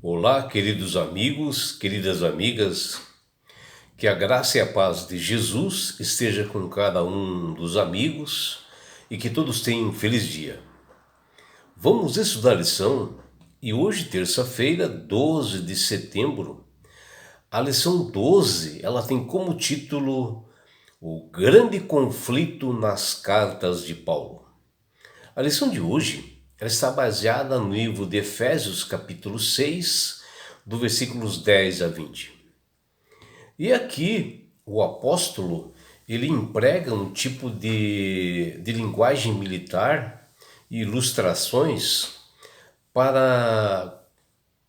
Olá, queridos amigos, queridas amigas, que a graça e a paz de Jesus esteja com cada um dos amigos e que todos tenham um feliz dia. Vamos estudar a lição e hoje, terça-feira, 12 de setembro, a lição 12, ela tem como título O Grande Conflito nas Cartas de Paulo. A lição de hoje ela está baseada no livro de Efésios, capítulo 6, do versículos 10 a 20. E aqui o apóstolo ele emprega um tipo de linguagem militar e ilustrações para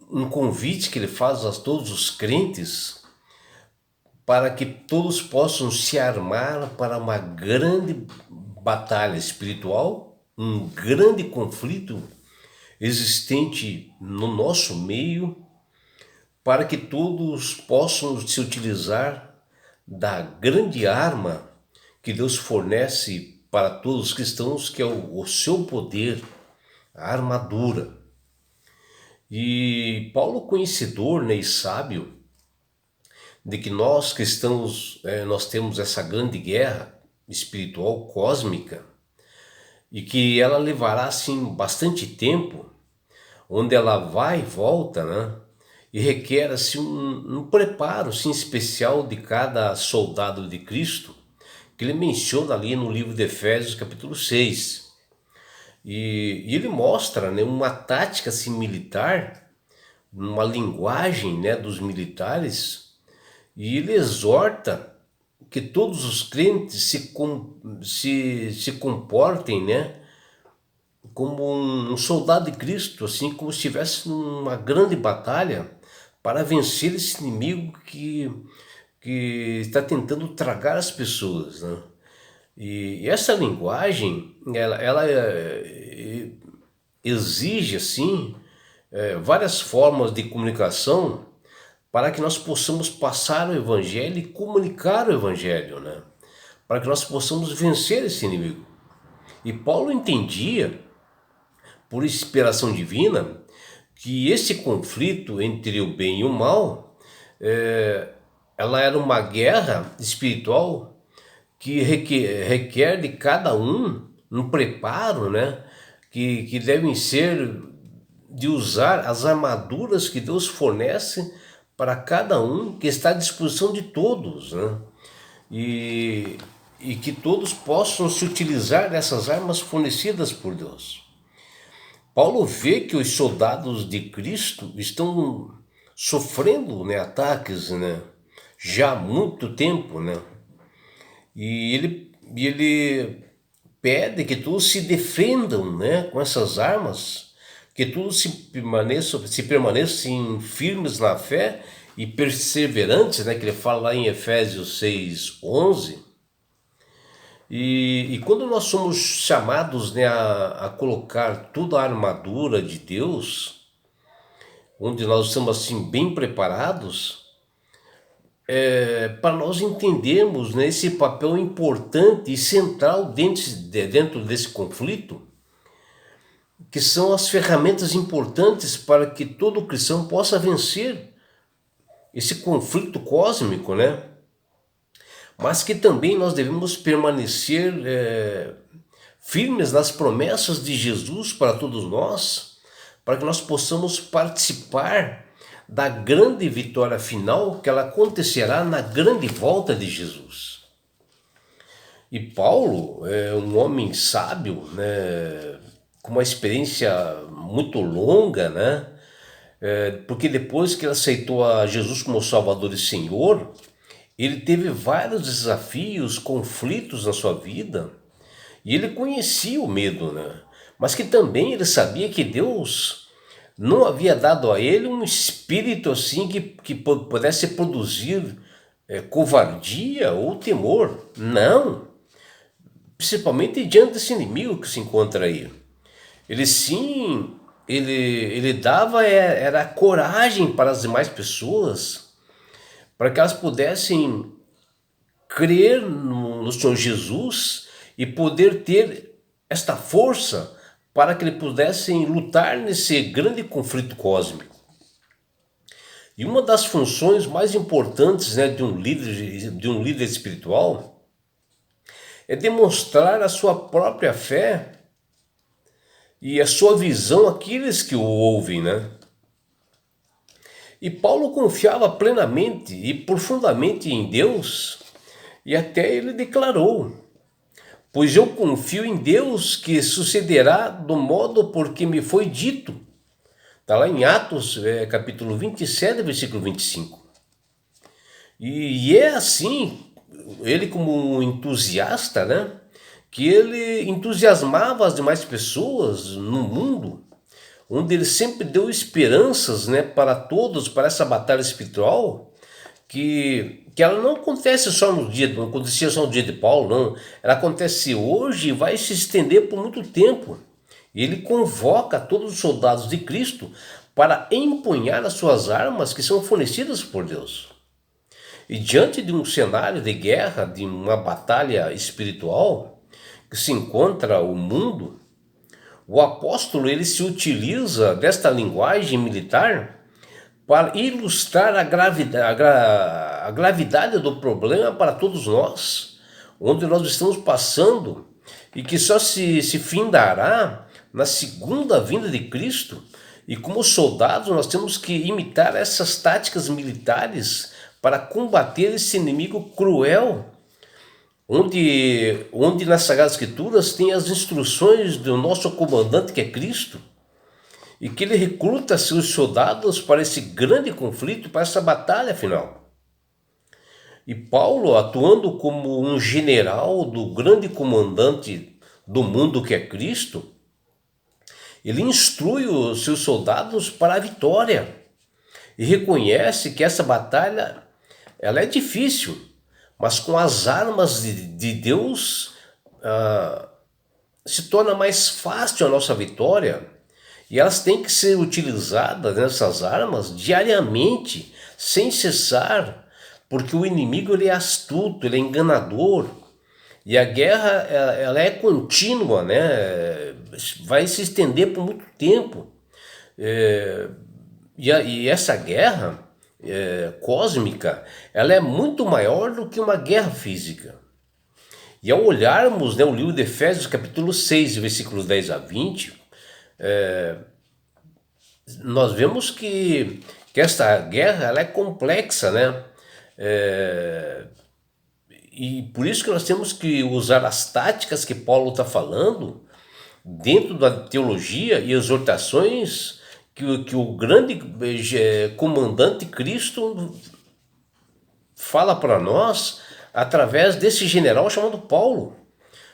um convite que ele faz a todos os crentes para que todos possam se armar para uma grande batalha espiritual, um grande conflito existente no nosso meio, para que todos possam se utilizar da grande arma que Deus fornece para todos os cristãos, que é o seu poder, a armadura. E Paulo, conhecedor, né, e sábio de que nós cristãos nós temos essa grande guerra espiritual cósmica e que ela levará assim bastante tempo, onde ela vai e volta, né? E requer assim um preparo assim, especial de cada soldado de Cristo, que ele menciona ali no livro de Efésios capítulo 6. E ele mostra, né, uma tática assim, militar, uma linguagem, né, dos militares, e ele exorta que todos os crentes se comportem, né, como um soldado de Cristo, assim como se estivesse numa grande batalha para vencer esse inimigo que está tentando tragar as pessoas, né? E essa linguagem, ela exige assim várias formas de comunicação para que nós possamos passar o evangelho e comunicar o evangelho, né? Para que nós possamos vencer esse inimigo. E Paulo entendia, por inspiração divina, que esse conflito entre o bem e o mal, ela era uma guerra espiritual que requer de cada um preparo, né? Que devem ser de usar as armaduras que Deus fornece para cada um, que está à disposição de todos, né? E, e que todos possam se utilizar dessas armas fornecidas por Deus. Paulo vê que os soldados de Cristo estão sofrendo, né, ataques, né, já há muito tempo, né? E ele pede que todos se defendam, né, com essas armas, que todos se permaneçam firmes na fé e perseverantes, né, que ele fala lá em Efésios 6:11. E quando nós somos chamados, né, a colocar toda a armadura de Deus, onde nós estamos assim bem preparados, para nós entendermos, né, esse papel importante e central dentro desse conflito, que são as ferramentas importantes para que todo cristão possa vencer esse conflito cósmico, né? Mas que também nós devemos permanecer firmes nas promessas de Jesus para todos nós, para que nós possamos participar da grande vitória final que ela acontecerá na grande volta de Jesus. E Paulo é um homem sábio, né, com uma experiência muito longa, né? Porque depois que ele aceitou a Jesus como Salvador e Senhor, ele teve vários desafios, conflitos na sua vida, e ele conhecia o medo, né? Mas que também ele sabia que Deus não havia dado a ele um espírito assim que pudesse produzir covardia ou temor. Não, principalmente diante desse inimigo que se encontra aí. Ele sim, ele dava era coragem para as demais pessoas, para que elas pudessem crer no Senhor Jesus e poder ter esta força para que eles pudessem lutar nesse grande conflito cósmico. E uma das funções mais importantes, né, de um líder espiritual é demonstrar a sua própria fé e a sua visão àqueles que o ouvem, né? E Paulo confiava plenamente e profundamente em Deus, e até ele declarou: pois eu confio em Deus que sucederá do modo por que me foi dito. Está lá em Atos, capítulo 27, versículo 25. E é assim, ele como um entusiasta, né? Que ele entusiasmava as demais pessoas no mundo, onde ele sempre deu esperanças, né, para todos, para essa batalha espiritual, que ela não acontece só no dia, não acontecia só no dia de Paulo, não. Ela acontece hoje e vai se estender por muito tempo. E ele convoca todos os soldados de Cristo para empunhar as suas armas que são fornecidas por Deus. E diante de um cenário de guerra, de uma batalha espiritual que se encontra o mundo, o apóstolo ele se utiliza desta linguagem militar para ilustrar a gravidade do problema para todos nós, onde nós estamos passando e que só se findará na segunda vinda de Cristo. E como soldados nós temos que imitar essas táticas militares para combater esse inimigo cruel, onde nas Sagradas Escrituras tem as instruções do nosso comandante que é Cristo, e que ele recruta seus soldados para esse grande conflito, para essa batalha final. E Paulo, atuando como um general do grande comandante do mundo que é Cristo, ele instrui os seus soldados para a vitória e reconhece que essa batalha ela é difícil, mas com as armas de Deus se torna mais fácil a nossa vitória. E elas têm que ser utilizadas, nessas armas, diariamente, sem cessar, porque o inimigo ele é astuto, ele é enganador. E a guerra ela é contínua, né? Vai se estender por muito tempo. E essa guerra cósmica, ela é muito maior do que uma guerra física. E ao olharmos, né, o livro de Efésios, capítulo 6, versículos 10 a 20, nós vemos que esta guerra ela é complexa, né? E por isso que nós temos que usar as táticas que Paulo está falando dentro da teologia e exortações que o grande comandante Cristo fala para nós através desse general chamado Paulo,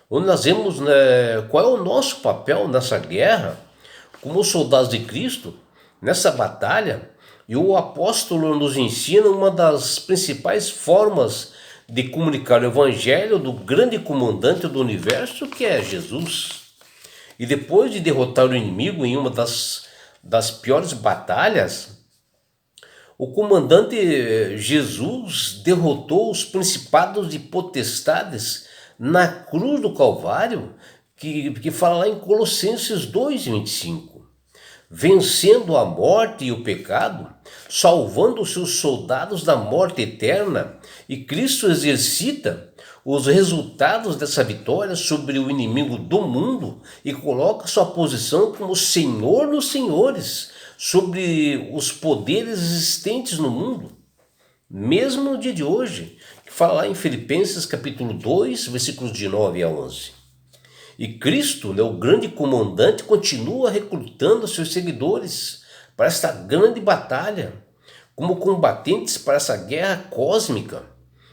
onde nós vemos, né, qual é o nosso papel nessa guerra como soldados de Cristo, nessa batalha. E o apóstolo nos ensina uma das principais formas de comunicar o evangelho do grande comandante do universo, que é Jesus. E depois de derrotar o inimigo em uma das piores batalhas, o comandante Jesus derrotou os principados e potestades na cruz do Calvário, que fala lá em Colossenses 2:25. Vencendo a morte e o pecado, salvando os seus soldados da morte eterna, e Cristo exercita os resultados dessa vitória sobre o inimigo do mundo e coloca sua posição como Senhor dos senhores sobre os poderes existentes no mundo, mesmo no dia de hoje, que fala lá em Filipenses capítulo 2, versículos de 9 a 11. E Cristo, né, o grande comandante, continua recrutando seus seguidores para esta grande batalha, como combatentes para essa guerra cósmica.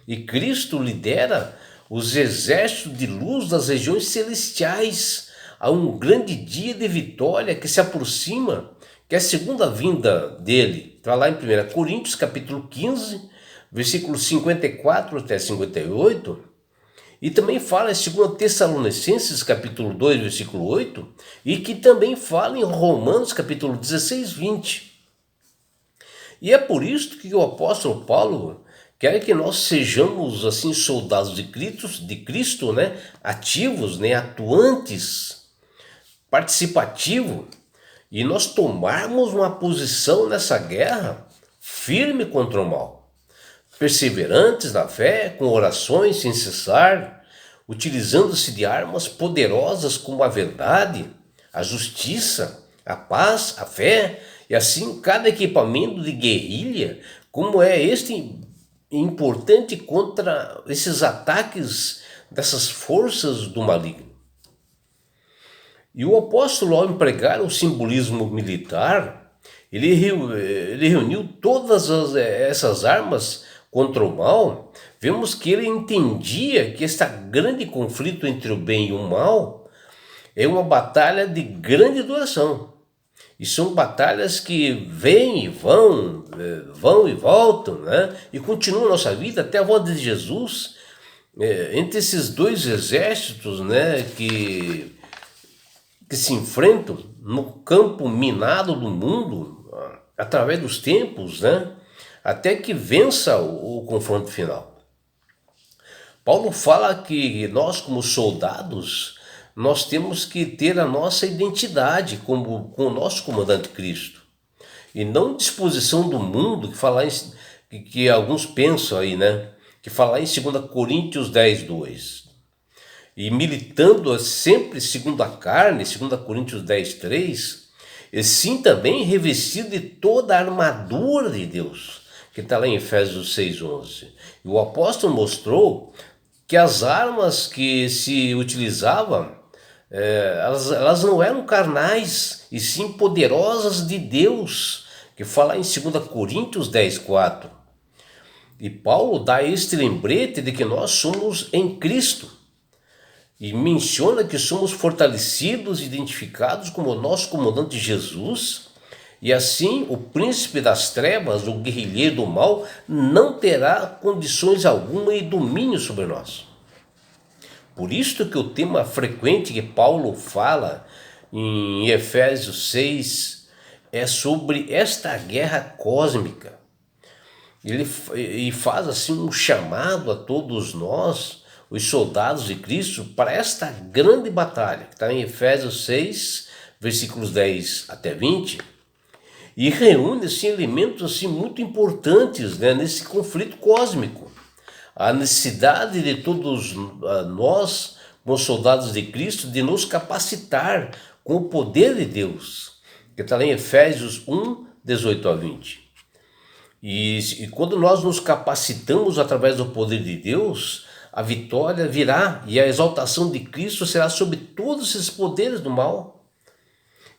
E Cristo lidera os exércitos de luz das regiões celestiais a um grande dia de vitória que se aproxima, que é a segunda vinda dele. Está lá em 1 Coríntios, capítulo 15, versículos 54 até 58. E também fala em 2 Tessalonicenses, capítulo 2, versículo 8, e que também fala em Romanos, capítulo 16, 20. E é por isso que o apóstolo Paulo quer que nós sejamos assim soldados de Cristo, né? Ativos, né? Atuantes, participativos, e nós tomarmos uma posição nessa guerra firme contra o mal, perseverantes na fé, com orações sem cessar, utilizando-se de armas poderosas como a verdade, a justiça, a paz, a fé, e assim cada equipamento de guerrilha, como é este importante contra esses ataques dessas forças do maligno. E o apóstolo, ao empregar o simbolismo militar, ele reuniu todas essas armas contra o mal. Vemos que ele entendia que este grande conflito entre o bem e o mal é uma batalha de grande duração. E são batalhas que vêm e vão e voltam, né? E continuam a nossa vida até a volta de Jesus. Entre esses dois exércitos, né, que se enfrentam no campo minado do mundo, através dos tempos, né, até que vença o confronto final. Paulo fala que nós, como soldados, nós temos que ter a nossa identidade com o nosso comandante Cristo. E não disposição do mundo, que alguns pensam aí, né? Que falar em 2 Coríntios 10:2. E militando sempre segundo a carne, 2 Coríntios 10:3, e sim também revestido de toda a armadura de Deus, que está lá em Efésios 6:11. E o apóstolo mostrou que as armas que se utilizavam, elas não eram carnais, e sim poderosas de Deus, que fala em 2 Coríntios 10:4. E Paulo dá este lembrete de que nós somos em Cristo, e menciona que somos fortalecidos e identificados como o nosso comandante Jesus, e assim o príncipe das trevas, o guerrilheiro do mal, não terá condições alguma e domínio sobre nós. Por isso que o tema frequente que Paulo fala em Efésios 6 é sobre esta guerra cósmica. Ele faz assim um chamado a todos nós, os soldados de Cristo, para esta grande batalha, que está em Efésios 6, versículos 10 até 20, e reúne assim, elementos assim, muito importantes, né, nesse conflito cósmico. A necessidade de todos nós, como soldados de Cristo, de nos capacitar com o poder de Deus, que está lá em Efésios 1, 18 a 20. E quando nós nos capacitamos através do poder de Deus, a vitória virá e a exaltação de Cristo será sobre todos esses poderes do mal.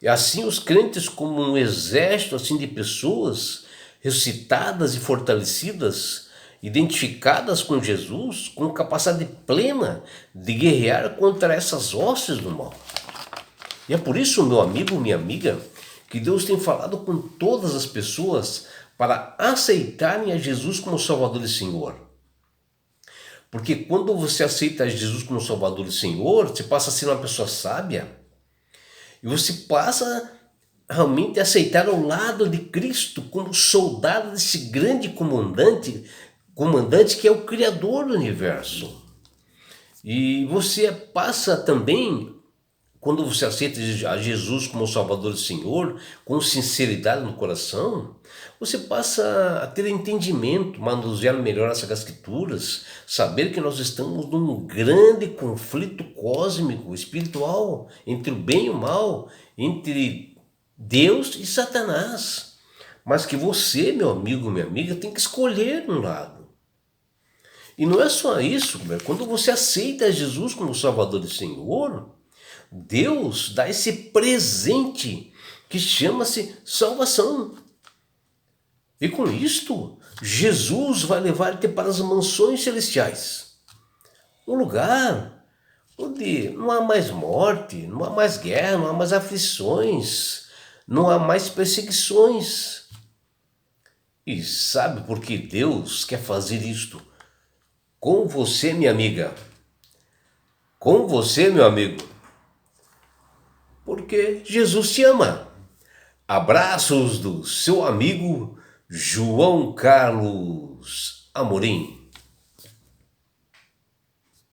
E assim os crentes, como um exército assim de pessoas ressuscitadas e fortalecidas, identificadas com Jesus, com capacidade plena de guerrear contra essas hostes do mal. E é por isso, meu amigo, minha amiga, que Deus tem falado com todas as pessoas para aceitarem a Jesus como Salvador e Senhor. Porque quando você aceita Jesus como Salvador e Senhor, você passa a ser uma pessoa sábia, e você passa realmente a aceitar ao lado de Cristo como soldado desse grande comandante que é o Criador do universo. E você passa também, quando você aceita a Jesus como Salvador e Senhor, com sinceridade no coração, você passa a ter entendimento, manusear melhor as Escrituras, saber que nós estamos num grande conflito cósmico, espiritual, entre o bem e o mal, entre Deus e Satanás. Mas que você, meu amigo, minha amiga, tem que escolher um lado. E não é só isso, quando você aceita Jesus como Salvador e Senhor, Deus dá esse presente que chama-se salvação. E com isto, Jesus vai levar-te para as mansões celestiais. Um lugar onde não há mais morte, não há mais guerra, não há mais aflições, não há mais perseguições. E sabe por que Deus quer fazer isto com você, minha amiga? Com você, meu amigo? Porque Jesus te ama. Abraços do seu amigo João Carlos Amorim.